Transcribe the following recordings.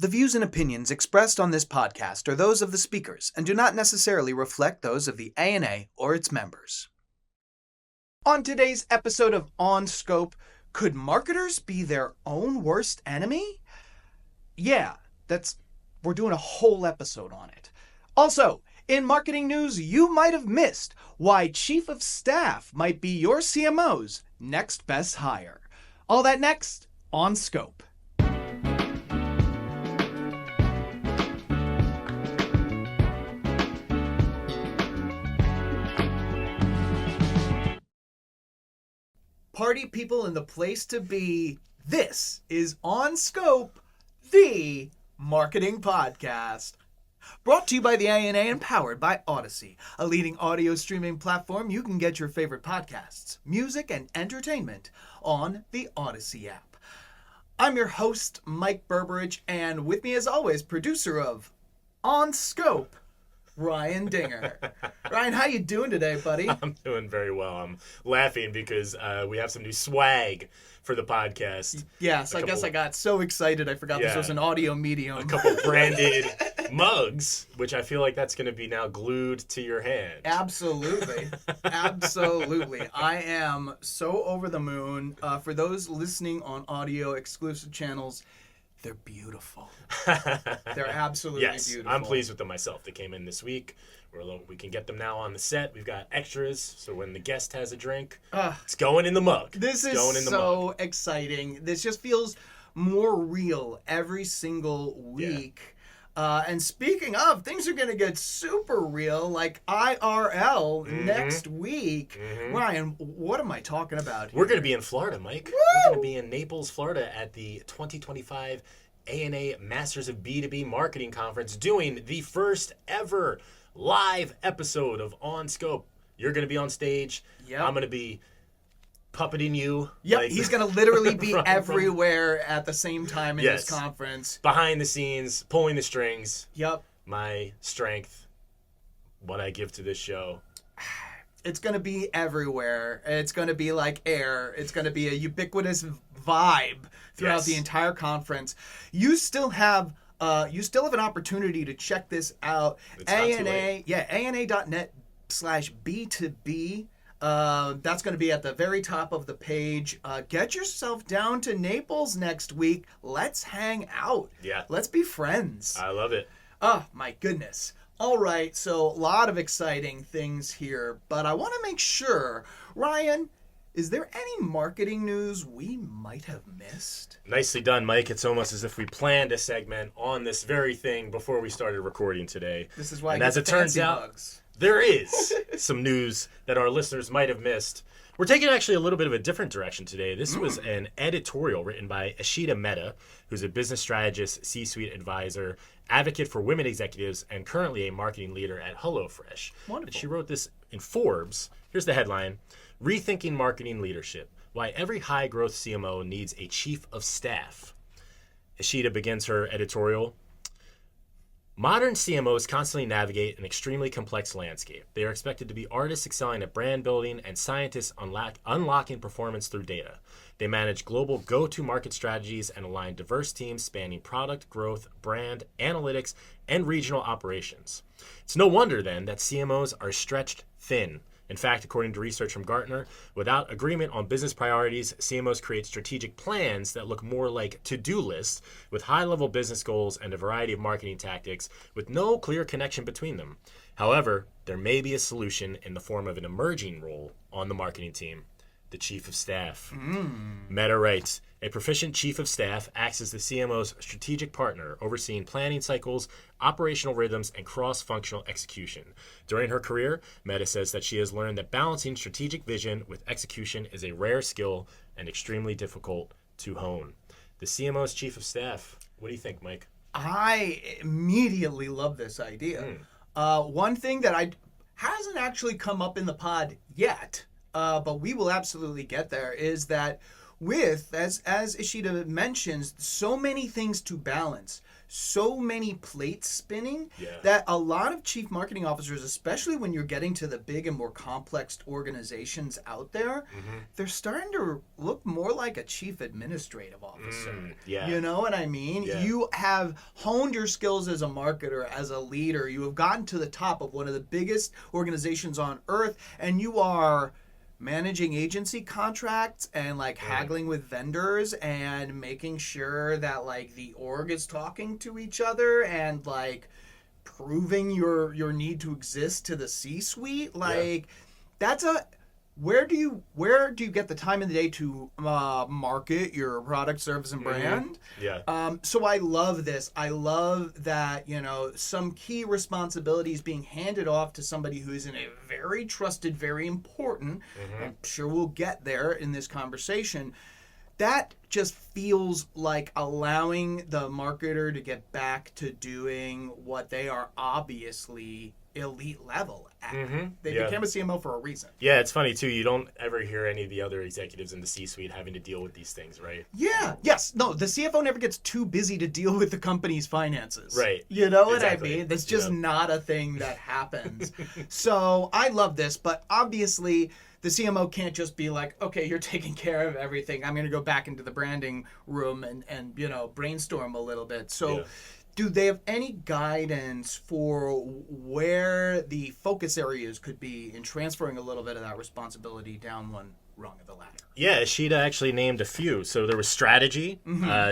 The views and opinions expressed on this podcast are those of the speakers and do not necessarily reflect those of the ANA or its members. On today's episode of On Scope, could marketers be their own worst enemy? Yeah, we're doing a whole episode on it. Also, in marketing news, you might have missed why Chief of Staff might be your CMO's next best hire. All that next on Scope. Party people in the place to be. This is On Scope, the marketing podcast. Brought to you by the ANA and powered by Odyssey, a leading audio streaming platform. You can get your favorite podcasts, music, and entertainment on the Odyssey app. I'm your host, Mike Berberich, and with me as always, producer of On Scope, Ryan Dinger. Ryan, how you doing today, buddy? I'm doing very well. I'm laughing because we have some new swag for the podcast. Yes, I guess I got so excited I forgot this was an audio medium. A couple branded mugs, which I feel like that's going to be now glued to your hand. Absolutely. Absolutely. I am so over the moon. For those listening on audio exclusive channels, they're beautiful. They're absolutely beautiful. I'm pleased with them myself. They came in this week. We can get them now on the set. We've got extras, so when the guest has a drink, it's going in the mug. This is so exciting. This just feels more real every single week. Yeah. And speaking of, things are going to get super real, like IRL next week. Ryan, what am I talking about here? We're going to be in Florida, Mike. Woo! We're going to be in Naples, Florida at the 2025 ANA Masters of B2B Marketing Conference, doing the first ever live episode of On Scope. You're going to be on stage. Yep. I'm going to be puppeting you. Yep, he's going to literally be everywhere at the same time in this conference. Behind the scenes, pulling the strings. Yep. My strength, what I give to this show. It's going to be everywhere. It's going to be like air. It's going to be a ubiquitous vibe throughout the entire conference. You still have an opportunity to check this out. ANA.net/B2B. That's going to be at the very top of the page. Get yourself down to Naples next week. Let's hang out. Yeah. Let's be friends. I love it. Oh, my goodness. All right, so a lot of exciting things here, but I want to make sure, Ryan, is there any marketing news we might have missed? Nicely done, Mike. It's almost as if we planned a segment on this very thing before we started recording today. This is why and as it turns out, there is some news that our listeners might have missed. We're taking actually a little bit of a different direction today. This was an editorial written by Ishita Mehta, who's a business strategist, C-suite advisor, advocate for women executives, and currently a marketing leader at HelloFresh. Wonderful. And she wrote this in Forbes. Here's the headline: Rethinking Marketing Leadership, Why Every High-Growth CMO Needs a Chief of Staff. Ishita begins her editorial. Modern CMOs constantly navigate an extremely complex landscape. They are expected to be artists excelling at brand building and scientists unlocking performance through data. They manage global go-to-market strategies and align diverse teams spanning product, growth, brand, analytics, and regional operations. It's no wonder, then, that CMOs are stretched thin. In fact, according to research from Gartner, without agreement on business priorities, CMOs create strategic plans that look more like to-do lists with high-level business goals and a variety of marketing tactics with no clear connection between them. However, there may be a solution in the form of an emerging role on the marketing team: the Chief of Staff. Mehta writes, a proficient Chief of Staff acts as the CMO's strategic partner, overseeing planning cycles, operational rhythms, and cross-functional execution. During her career, Mehta says that she has learned that balancing strategic vision with execution is a rare skill and extremely difficult to hone. The CMO's Chief of Staff. What do you think, Mike? I immediately love this idea. One thing that hasn't actually come up in the pod yet, but we will absolutely get there, is that with, as Ishida mentions, so many things to balance, so many plates spinning, that a lot of chief marketing officers, especially when you're getting to the big and more complex organizations out there, they're starting to look more like a chief administrative officer. You know what I mean? You have honed your skills as a marketer, as a leader. You have gotten to the top of one of the biggest organizations on earth, and you are managing agency contracts and like haggling with vendors and making sure that like the org is talking to each other and like proving your need to exist to the C-suite. Like that's a where do you get the time in the day to market your product, service, and brand? So I love this. I love that, you know, some key responsibilities being handed off to somebody who is in a very trusted, very important, I'm sure we'll get there in this conversation. That just feels like allowing the marketer to get back to doing what they are obviously elite level at. They became a CMO for a reason. Yeah, it's funny too. You don't ever hear any of the other executives in the C-suite having to deal with these things, right? No, the CFO never gets too busy to deal with the company's finances. Right. You know what I mean? That's just not a thing that happens. So I love this, but obviously the CMO can't just be like, okay, you're taking care of everything. I'm going to go back into the branding room and you know, brainstorm a little bit. So do they have any guidance for where the focus areas could be in transferring a little bit of that responsibility down one rung of the ladder? Yeah, Ishida actually named a few. So there was strategy.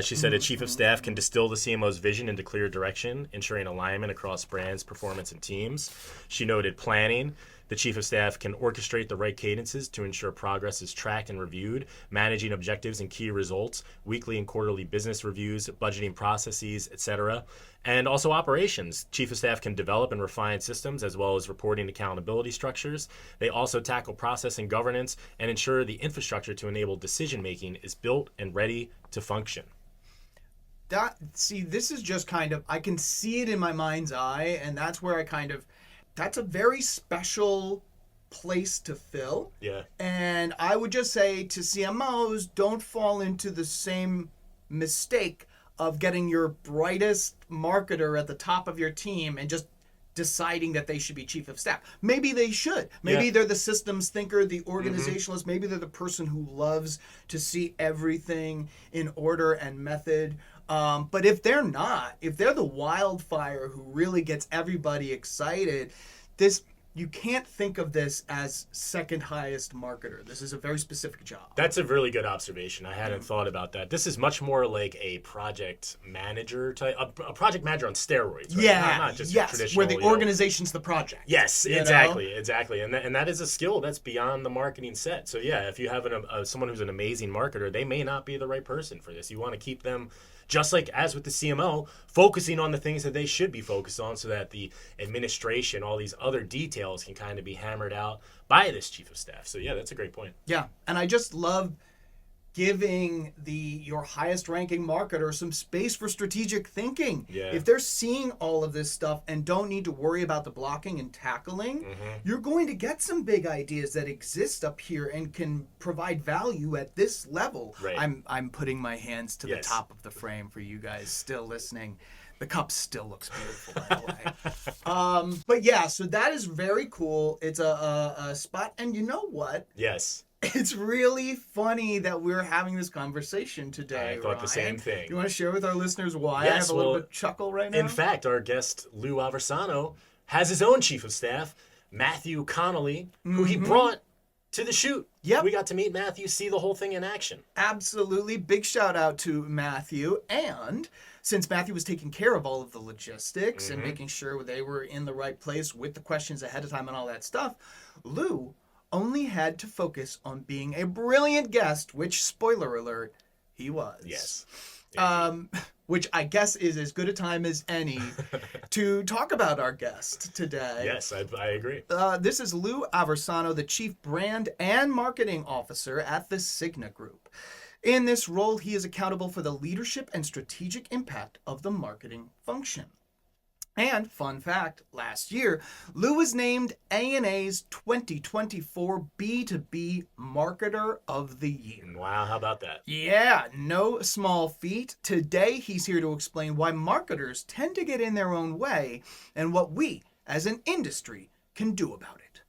She said a chief of staff can distill the CMO's vision into clear direction, ensuring alignment across brands, performance, and teams. She noted planning. The chief of staff can orchestrate the right cadences to ensure progress is tracked and reviewed, managing objectives and key results, weekly and quarterly business reviews, budgeting processes, etc. And also operations. Chief of staff can develop and refine systems as well as reporting accountability structures. They also tackle process and governance and ensure the infrastructure to enable decision-making is built and ready to function. This is just kind of, I can see it in my mind's eye, and that's where that's a very special place to fill. And I would just say to CMOs, don't fall into the same mistake of getting your brightest marketer at the top of your team and just deciding that they should be chief of staff. Maybe they should. Maybe they're the systems thinker, the organizationalist. Maybe they're the person who loves to see everything in order and method. But if they're not, if they're the wildfire who really gets everybody excited, you can't think of this as second highest marketer. This is a very specific job. That's a really good observation. I hadn't thought about that. This is much more like a project manager type, a project manager on steroids, right? Not just traditional. Where the organization's the project. Yes, exactly. And that is a skill that's beyond the marketing set. So yeah, if you have someone who's an amazing marketer, they may not be the right person for this. You want to keep them, just like as with the CMO, focusing on the things that they should be focused on so that the administration, all these other details can kind of be hammered out by this chief of staff. So yeah, that's a great point. Yeah, and I just love giving your highest ranking marketer some space for strategic thinking. If they're seeing all of this stuff and don't need to worry about the blocking and tackling, you're going to get some big ideas that exist up here and can provide value at this level. I'm putting my hands to the top of the frame for you guys still listening. The cup still looks beautiful, by the way. But yeah, so that is very cool. It's a spot. And you know what? Yes. It's really funny that we're having this conversation today. I thought the same thing. You want to share with our listeners why I have a little bit of chuckle right now? In fact, our guest, Lou Aversano, has his own chief of staff, Matthew Connolly, who he brought to the shoot. We got to meet Matthew, see the whole thing in action. Absolutely. Big shout out to Matthew. And since Matthew was taking care of all of the logistics and making sure they were in the right place with the questions ahead of time and all that stuff, Lou only had to focus on being a brilliant guest, which, spoiler alert, he was. Yes. Which I guess is as good a time as any to talk about our guest today. Yes, I agree. This is Lou Aversano, the Chief Brand and Marketing Officer at the Cigna Group. In this role, he is accountable for the leadership and strategic impact of the marketing function. And fun fact, last year, Lou was named ANA's 2024 B2B Marketer of the Year. Wow, how about that? Yeah, no small feat. Today, he's here to explain why marketers tend to get in their own way and what we, as an industry, can do about it.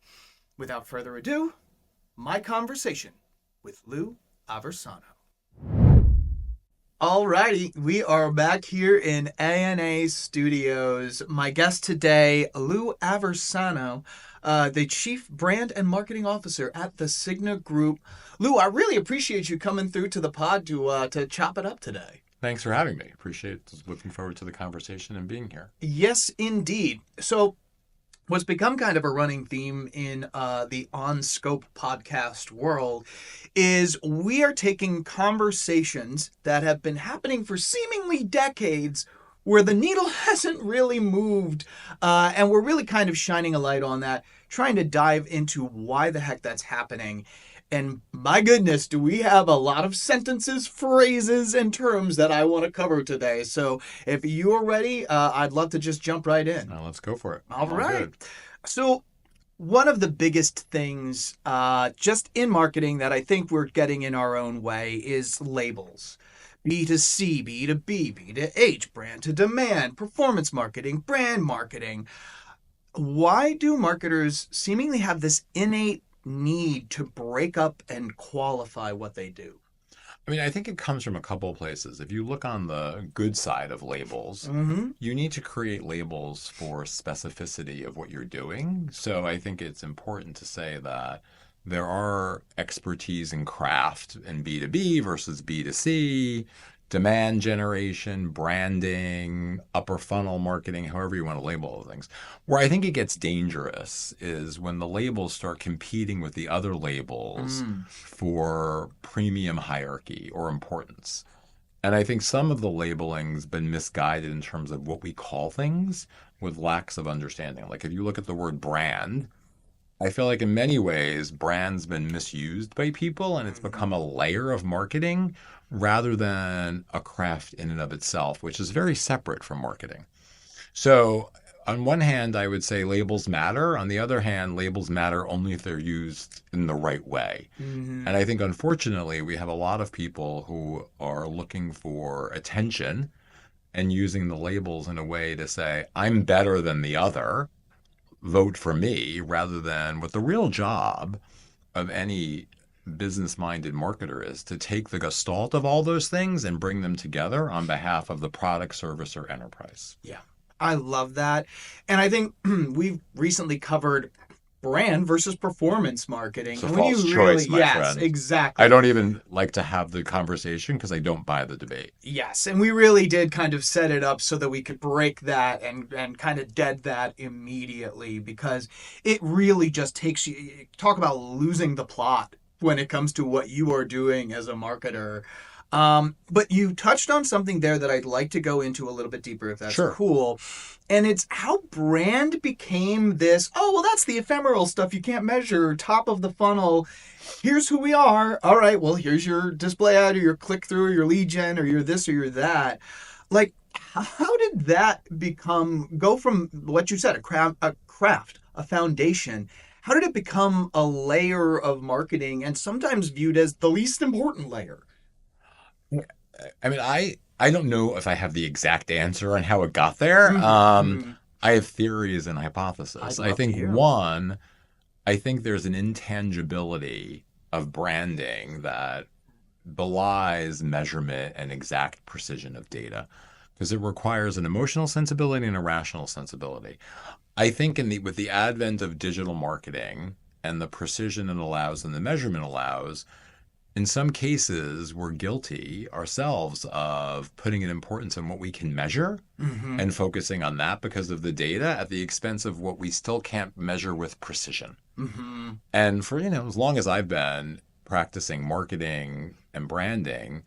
Without further ado, my conversation with Lou Aversano. Alrighty, we are back here in ANA Studios. My guest today, Lou Aversano, the Chief Brand and Marketing Officer at the Cigna Group. Lou, I really appreciate you coming through to the pod to chop it up today. Thanks for having me. Appreciate it. Looking forward to the conversation and being here. Yes, indeed. So, what's become kind of a running theme in the On Scope podcast world is we are taking conversations that have been happening for seemingly decades where the needle hasn't really moved, and we're really kind of shining a light on that, trying to dive into why the heck that's happening. And my goodness, do we have a lot of sentences, phrases, and terms that I want to cover today. So if you're ready, I'd love to just jump right in. Now let's go for it. All right. So one of the biggest things just in marketing that I think we're getting in our own way is labels. B2C, B2B, B2H, brand to demand, performance marketing, brand marketing. Why do marketers seemingly have this innate need to break up and qualify what they do? I mean, I think it comes from a couple of places. If you look on the good side of labels, you need to create labels for specificity of what you're doing. So I think it's important to say that there are expertise in craft in B2B versus B2C, demand generation, branding, upper funnel marketing, however you want to label the things. Where I think it gets dangerous is when the labels start competing with the other labels for premium hierarchy or importance. And I think some of the labeling's been misguided in terms of what we call things with lacks of understanding. Like if you look at the word brand, I feel like in many ways, brand's been misused by people and it's become a layer of marketing rather than a craft in and of itself, which is very separate from marketing. So on one hand, I would say labels matter. On the other hand, labels matter only if they're used in the right way. And I think, unfortunately, we have a lot of people who are looking for attention and using the labels in a way to say, I'm better than the other, vote for me, rather than what the real job of any business-minded marketer is to take the gestalt of all those things and bring them together on behalf of the product, service, or enterprise. Yeah, I love that. And I think we've recently covered brand versus performance marketing. It's a And false choice, my yes, friend. exactly. I don't even like to have the conversation because I don't buy the debate. Yes, and we really did kind of set it up so that we could break that and kind of dead that immediately, because it really just takes you, talk about losing the plot when it comes to what you are doing as a marketer. But you touched on something there that I'd like to go into a little bit deeper, if that's Sure. cool. And it's how brand became this, oh, well, that's the ephemeral stuff you can't measure, top of the funnel. Here's who we are. All right, well, here's your display ad or your click through or your lead gen or your this or your that. Like, how did that go from what you said, a craft, a foundation? How did it become a layer of marketing and sometimes viewed as the least important layer? I mean, I don't know if I have the exact answer on how it got there. I have theories and hypotheses. I think one, I think there's an intangibility of branding that belies measurement and exact precision of data because it requires an emotional sensibility and a rational sensibility. I think with the advent of digital marketing and the precision it allows and the measurement allows, in some cases, we're guilty ourselves of putting an importance on what we can measure and focusing on that because of the data at the expense of what we still can't measure with precision. And for, as long as I've been practicing marketing and branding,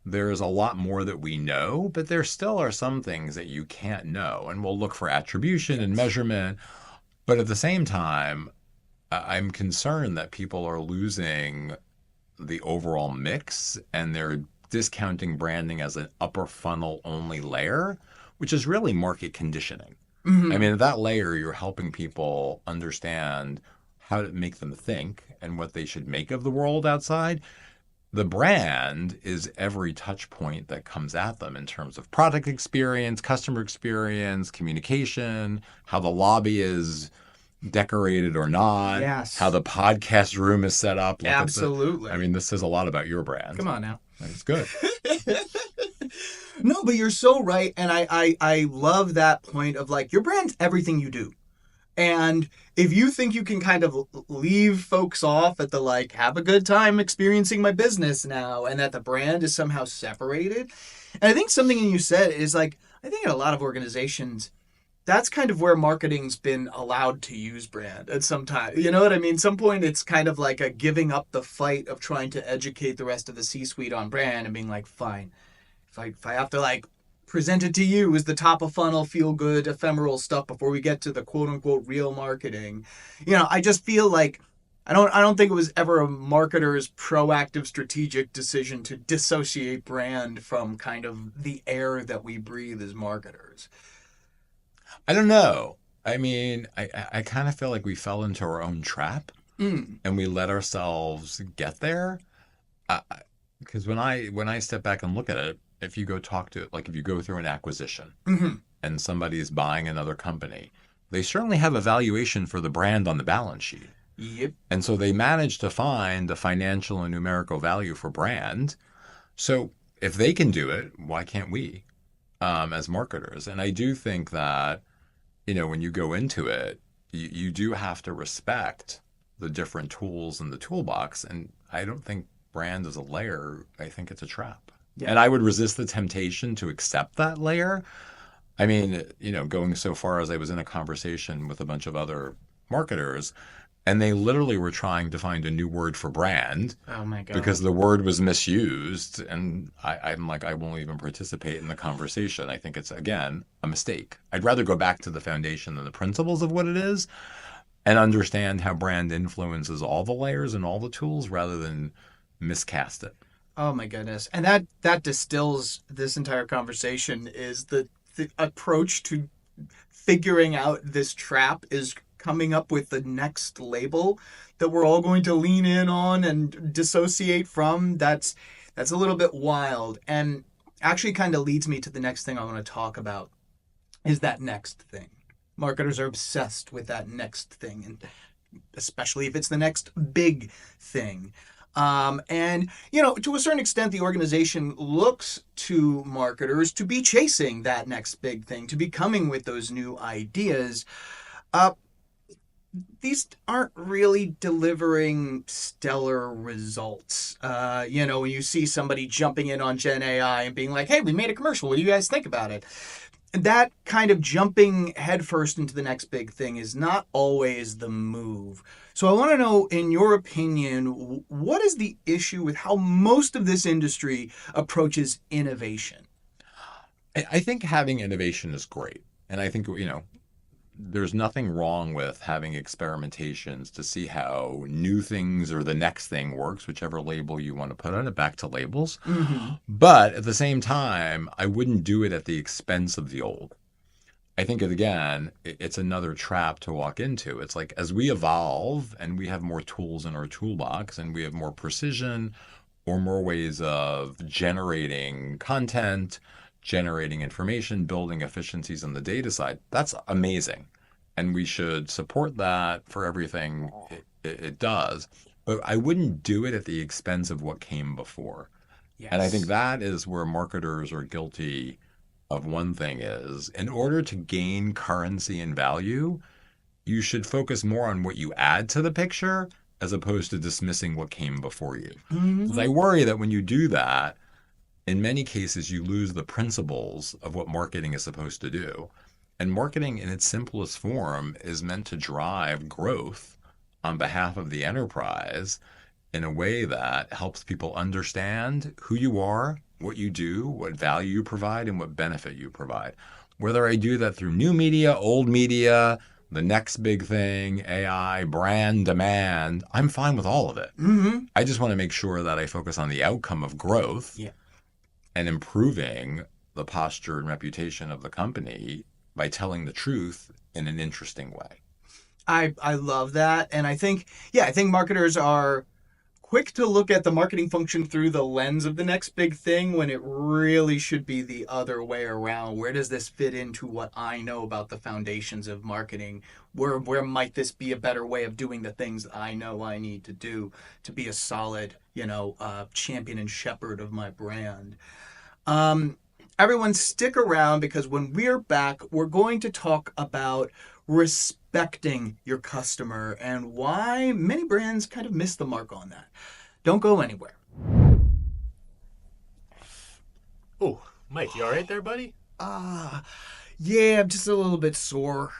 there's a lot more that we know, but there still are some things that you can't know. And we'll look for attribution and measurement. But at the same time, I'm concerned that people are losing the overall mix and they're discounting branding as an upper funnel only layer, which is really market conditioning. I mean, at that layer, you're helping people understand how to make them think and what they should make of the world outside. The brand is every touch point that comes at them in terms of product experience, customer experience, communication, how the lobby is decorated or not, Yes. how the podcast room is set up. Absolutely. I mean, this says a lot about your brand. Come on now. It's good. No, but you're so right. And I love that point of like, your brand's everything you do. And if you think you can kind of leave folks off at the like, have a good time experiencing my business now, and that the brand is somehow separated. And I think something you said is like, I think in a lot of organizations, that's kind of where marketing's been allowed to use brand at some time. You know what I mean? Some point it's kind of like a giving up the fight of trying to educate the rest of the C-suite on brand and being like, fine, if I have to like present it to you as the top of funnel, feel good, ephemeral stuff before we get to the quote unquote real marketing. You know, I just feel like I don't think it was ever a marketer's proactive strategic decision to dissociate brand from kind of the air that we breathe as marketers. I don't know. I mean, I kind of feel like we fell into our own trap and we let ourselves get there. Because when I step back and look at it, if you go talk to, like if you go through an acquisition and somebody is buying another company, they certainly have a valuation for the brand on the balance sheet. Yep. And so they managed to find the financial and numerical value for brand. So if they can do it, why can't we as marketers? And I do think that, you know, when you go into it, you do have to respect the different tools in the toolbox. And I don't think brand is a layer. I think it's a trap. Yeah. And I would resist the temptation to accept that layer. I mean, you know, going so far as I was in a conversation with a bunch of other marketers, and they literally were trying to find a new word for brand. Oh my God. Because the word was misused. And I'm like, I won't even participate in the conversation. I think it's, again, a mistake. I'd rather go back to the foundation and the principles of what it is and understand how brand influences all the layers and all the tools rather than miscast it. Oh my goodness. And that distills this entire conversation is the approach to figuring out this trap is coming up with the next label that we're all going to lean in on and dissociate from. That's a little bit wild, and actually kind of leads me to the next thing I want to talk about is that next thing. Marketers are obsessed with that next thing, and especially if it's the next big thing. And, you know, to a certain extent, the organization looks to marketers to be chasing that next big thing, to be coming with those new ideas. These aren't really delivering stellar results. You know, when you see somebody jumping in on Gen AI and being like, hey, we made a commercial. What do you guys think about it? That kind of jumping headfirst into the next big thing is not always the move. So I want to know, in your opinion, what is the issue with how most of this industry approaches innovation? I think having innovation is great. And I think, you know, there's nothing wrong with having experimentations to see how new things or the next thing works, whichever label you want to put on it, back to labels. Mm-hmm. But at the same time, I wouldn't do it at the expense of the old. I think, again, it's another trap to walk into. It's like as we evolve and we have more tools in our toolbox and we have more precision or more ways of generating content, generating information, building efficiencies on the data side, that's amazing. And we should support that for everything it does. But I wouldn't do it at the expense of what came before. Yes. And I think that is where marketers are guilty of. One thing is, in order to gain currency and value, you should focus more on what you add to the picture as opposed to dismissing what came before you. Mm-hmm. Because I worry that when you do that, in many cases, you lose the principles of what marketing is supposed to do. And marketing in its simplest form is meant to drive growth on behalf of the enterprise in a way that helps people understand who you are, what you do, what value you provide, and what benefit you provide. Whether I do that through new media, old media, the next big thing, AI, brand, demand, I'm fine with all of it. Mm-hmm. I just want to make sure that I focus on the outcome of growth. Yeah. And improving the posture and reputation of the company by telling the truth in an interesting way. I love that. And I think marketers are quick to look at the marketing function through the lens of the next big thing when it really should be the other way around. Where does this fit into what I know about the foundations of marketing? Where might this be a better way of doing the things I know I need to do to be a solid, champion and shepherd of my brand? Everyone stick around, because when we're back, we're going to talk about respecting your customer and why many brands kind of miss the mark on that. Don't go anywhere. Oh, Mike, you all right there, buddy? Yeah, I'm just a little bit sore.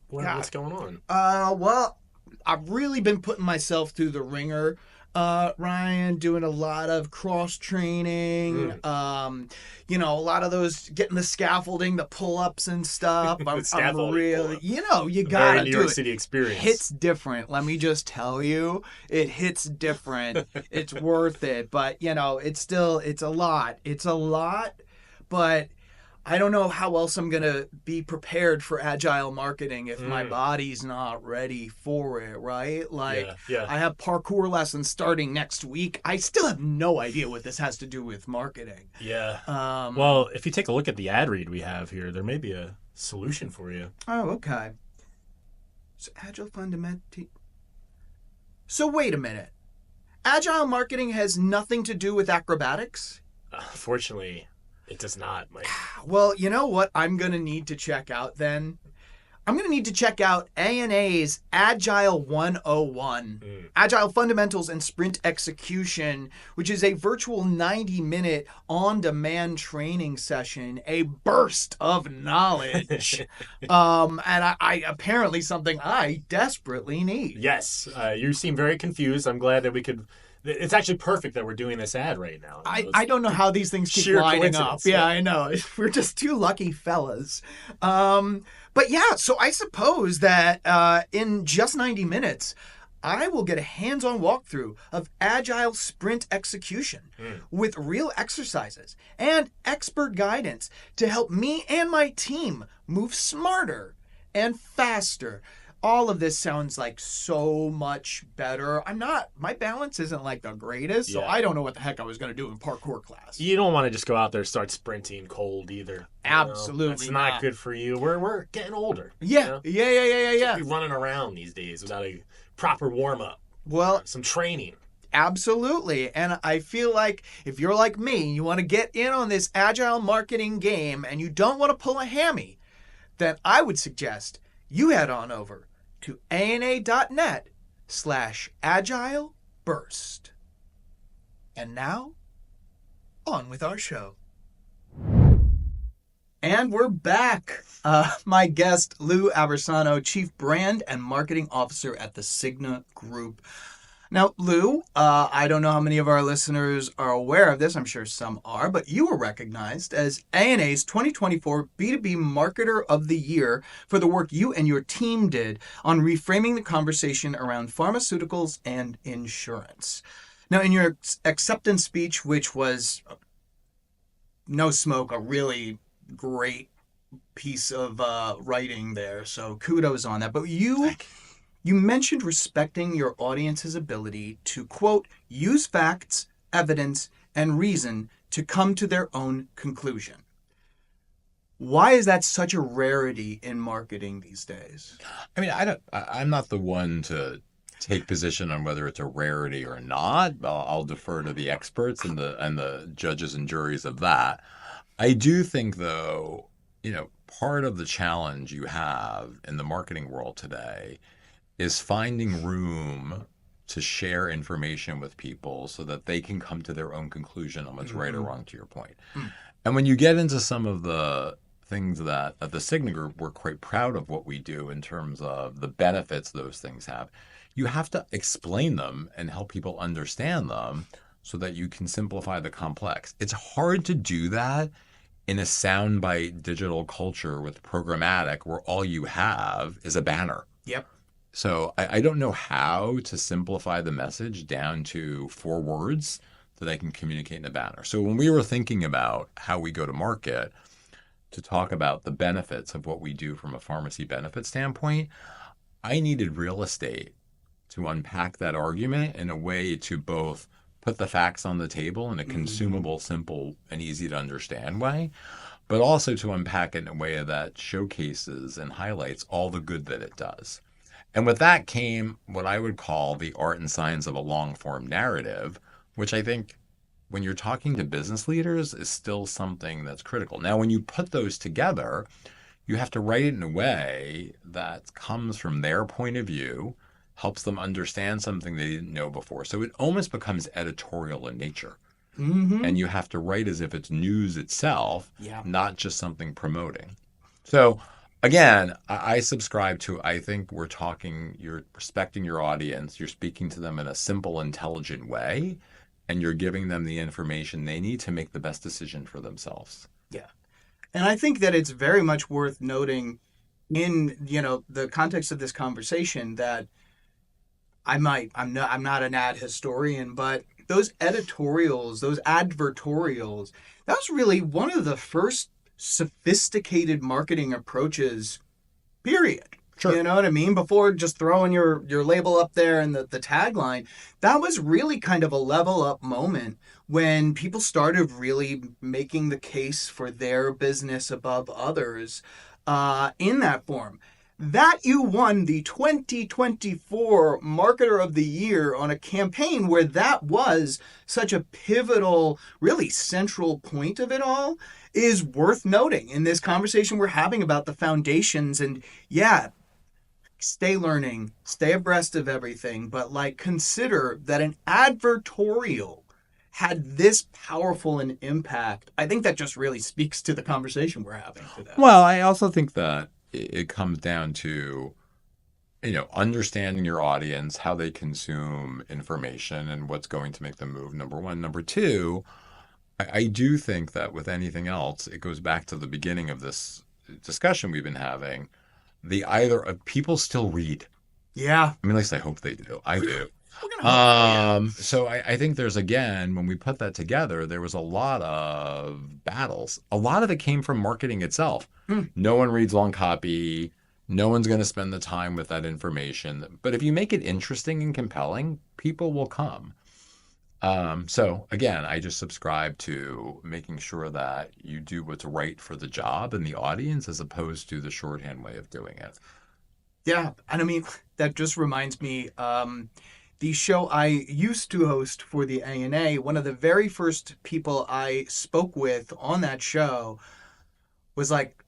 What's going on? Well, I've really been putting myself through the ringer, Ryan, doing a lot of cross training, a lot of those, getting the scaffolding, the pull-ups and stuff. I'm really, you gotta Very New do York it. City experience. Hits different. Let me just tell you, it hits different. It's worth it, but it's a lot. It's a lot, but I don't know how else I'm going to be prepared for agile marketing if my body's not ready for it, right? Yeah. I have parkour lessons starting next week. I still have no idea what this has to do with marketing. Yeah. Well, if you take a look at the ad read we have here, there may be a solution for you. Oh, okay. So agile fundamental. So wait a minute. Agile marketing has nothing to do with acrobatics? Fortunately, it does not, Mike. Well, you know what I'm going to need to check out then? I'm going to need to check out ANA's Agile 101, Agile Fundamentals and Sprint Execution, which is a virtual 90-minute on-demand training session, a burst of knowledge, and I apparently something I desperately need. Yes, you seem very confused. I'm glad that we could... It's actually perfect that we're doing this ad right now. I don't know how these things keep sheer lining up. coincidence. Yeah, I know. We're just two lucky fellas. But yeah, so I suppose that in just 90 minutes, I will get a hands-on walkthrough of agile sprint execution with real exercises and expert guidance to help me and my team move smarter and faster. All of this sounds like so much better. My balance isn't like the greatest, so I don't know what the heck I was going to do in parkour class. You don't want to just go out there and start sprinting cold either. Absolutely It's not good for you. We're getting older. Yeah. Be running around these days without a proper warm-up. Well, some training. Absolutely. And I feel like if you're like me, you want to get in on this agile marketing game and you don't want to pull a hammy, then I would suggest you head on over to ana.net/agileburst. And now, on with our show. And we're back. My guest, Lou Aversano, Chief Brand and Marketing Officer at the Cigna Group. Now, Lou, I don't know how many of our listeners are aware of this. I'm sure some are, but you were recognized as ANA's 2024 B2B Marketer of the Year for the work you and your team did on reframing the conversation around pharmaceuticals and insurance. Now, in your acceptance speech, which was no smoke, a really great piece of writing there, so kudos on that. But you mentioned respecting your audience's ability to, quote, use facts, evidence, and reason to come to their own conclusion. Why is that such a rarity in marketing these days? I mean, I'm not the one to take position on whether it's a rarity or not. I'll defer to the experts and the judges and juries of that. I do think, though, part of the challenge you have in the marketing world today is finding room to share information with people so that they can come to their own conclusion on what's right or wrong, to your point. And when you get into some of the things that at the Cigna Group, we're quite proud of what we do in terms of the benefits those things have, you have to explain them and help people understand them so that you can simplify the complex. It's hard to do that in a soundbite digital culture with programmatic where all you have is a banner. Yep. So I don't know how to simplify the message down to 4 words that I can communicate in a banner. So when we were thinking about how we go to market, to talk about the benefits of what we do from a pharmacy benefit standpoint, I needed real estate to unpack that argument in a way to both put the facts on the table in a consumable, simple, and easy to understand way, but also to unpack it in a way that showcases and highlights all the good that it does. And with that came what I would call the art and science of a long form narrative, which I think when you're talking to business leaders is still something that's critical. Now, when you put those together, you have to write it in a way that comes from their point of view, helps them understand something they didn't know before. So it almost becomes editorial in nature. And you have to write as if it's news itself, not just something promoting. So again, I subscribe to, I think you're respecting your audience, you're speaking to them in a simple, intelligent way, and you're giving them the information they need to make the best decision for themselves. Yeah. And I think that it's very much worth noting in, the context of this conversation that I'm not an ad historian, but those editorials, those advertorials, that was really one of the first sophisticated marketing approaches, period. Sure. You know what I mean? Before just throwing your label up there and the tagline, that was really kind of a level up moment when people started really making the case for their business above others in that form. That you won the 2024 Marketer of the Year on a campaign where that was such a pivotal, really central point of it all is worth noting in this conversation we're having about the foundations. And stay learning, stay abreast of everything, but consider that an advertorial had this powerful an impact. I think that just really speaks to the conversation we're having today. Well, I also think that it comes down to, understanding your audience, how they consume information and what's going to make them move, number one. Number two, I do think that with anything else, it goes back to the beginning of this discussion we've been having. People still read. Yeah. I mean, at least I hope they do. I do. So I think there's, again, when we put that together, there was a lot of battles. A lot of it came from marketing itself. No one reads long copy. No one's going to spend the time with that information. But if you make it interesting and compelling, people will come. So again, I just subscribe to making sure that you do what's right for the job and the audience as opposed to the shorthand way of doing it. Yeah. And I mean, that just reminds me, the show I used to host for the ANA, one of the very first people I spoke with on that show was like,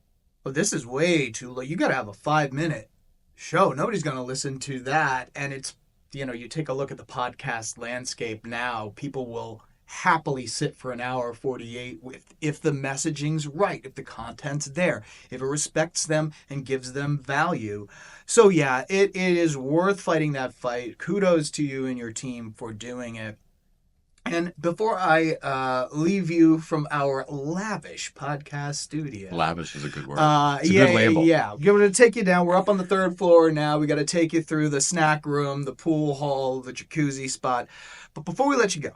"Oh, this is way too low. You got to have a 5-minute show. Nobody's going to listen to that." And it's, you take a look at the podcast landscape now, people will happily sit for an hour 48 if the messaging's right, if the content's there, if it respects them and gives them value. So yeah, it is worth fighting that fight. Kudos to you and your team for doing it. And before I leave you from our lavish podcast studio. Lavish is a good word. It's a good label. Yeah. We're going to take you down. We're up on the 3rd floor now. We got to take you through the snack room, the pool hall, the jacuzzi spot. But before we let you go,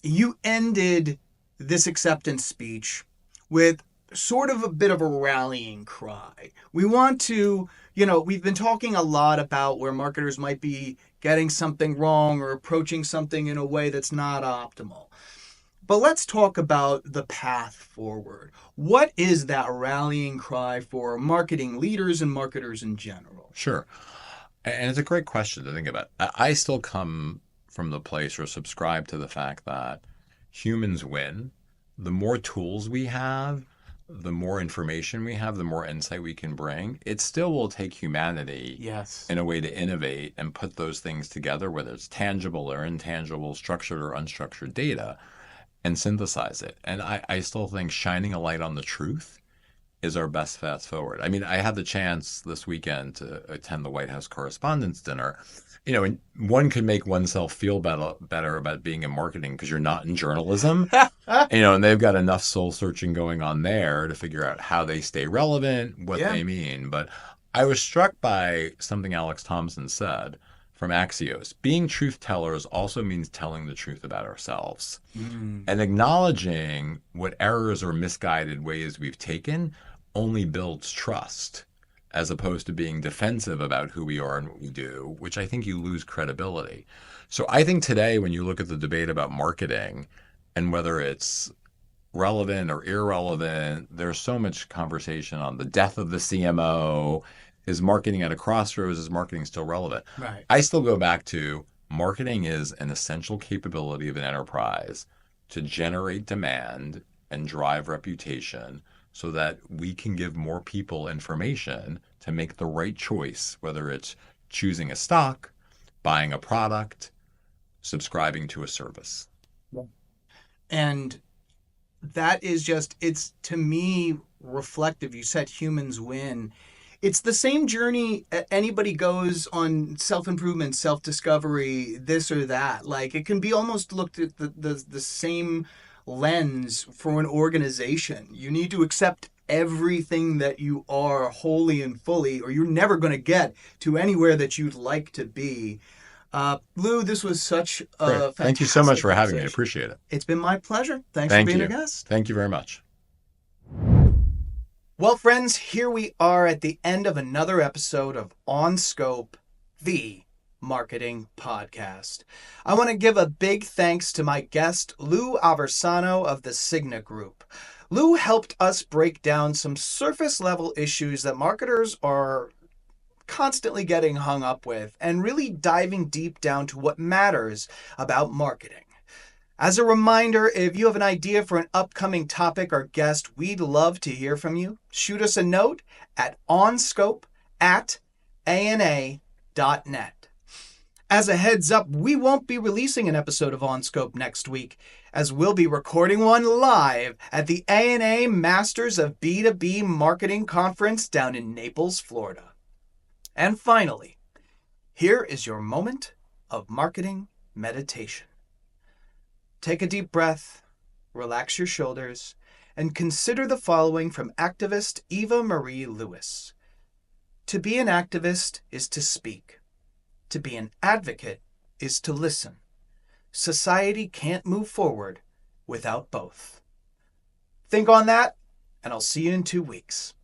you ended this acceptance speech with sort of a bit of a rallying cry. We want to, we've been talking a lot about where marketers might be getting something wrong or approaching something in a way that's not optimal. But let's talk about the path forward. What is that rallying cry for marketing leaders and marketers in general? Sure. And it's a great question to think about. I still come from the place or subscribe to the fact that humans win. The more tools we have, the more information we have, the more insight we can bring. It still will take humanity in a way to innovate and put those things together, whether it's tangible or intangible, structured or unstructured data, and synthesize it. And I still think shining a light on the truth is our best fast forward. I mean, I had the chance this weekend to attend the White House Correspondents' Dinner. And one could make oneself feel better about being in marketing because you're not in journalism, and they've got enough soul searching going on there to figure out how they stay relevant, what they mean. But I was struck by something Alex Thompson said from Axios. Being truth tellers also means telling the truth about ourselves and acknowledging what errors or misguided ways we've taken only builds trust, as opposed to being defensive about who we are and what we do, which I think you lose credibility. So I think today, when you look at the debate about marketing and whether it's relevant or irrelevant, there's so much conversation on the death of the CMO. Is marketing at a crossroads? Is marketing still relevant? Right. I still go back to marketing is an essential capability of an enterprise to generate demand and drive reputation so that we can give more people information to make the right choice, whether it's choosing a stock, buying a product, subscribing to a service. And that is just, it's to me reflective. You said humans win. It's the same journey anybody goes on self-improvement, self-discovery, this or that. Like, it can be almost looked at the same lens for an organization. You need to accept everything that you are wholly and fully, or you're never going to get to anywhere that you'd like to be. Lou, this was such a Great. fantastic Thank you so much for having me. I conversation. appreciate it. It's been my pleasure. Thanks for being a guest. Thank you very much. Well, friends, here we are at the end of another episode of On Scope, the marketing podcast. I want to give a big thanks to my guest, Lou Aversano of the Cigna Group. Lou helped us break down some surface level issues that marketers are constantly getting hung up with and really diving deep down to what matters about marketing. As a reminder, if you have an idea for an upcoming topic or guest, we'd love to hear from you. Shoot us a note at onscope@ana.net. As a heads up, we won't be releasing an episode of OnScope next week, as we'll be recording one live at the ANA Masters of B2B Marketing Conference down in Naples, Florida. And finally, here is your moment of marketing meditation. Take a deep breath, relax your shoulders, and consider the following from activist Eva Marie Lewis. To be an activist is to speak. To be an advocate is to listen. Society can't move forward without both. Think on that, and I'll see you in 2 weeks.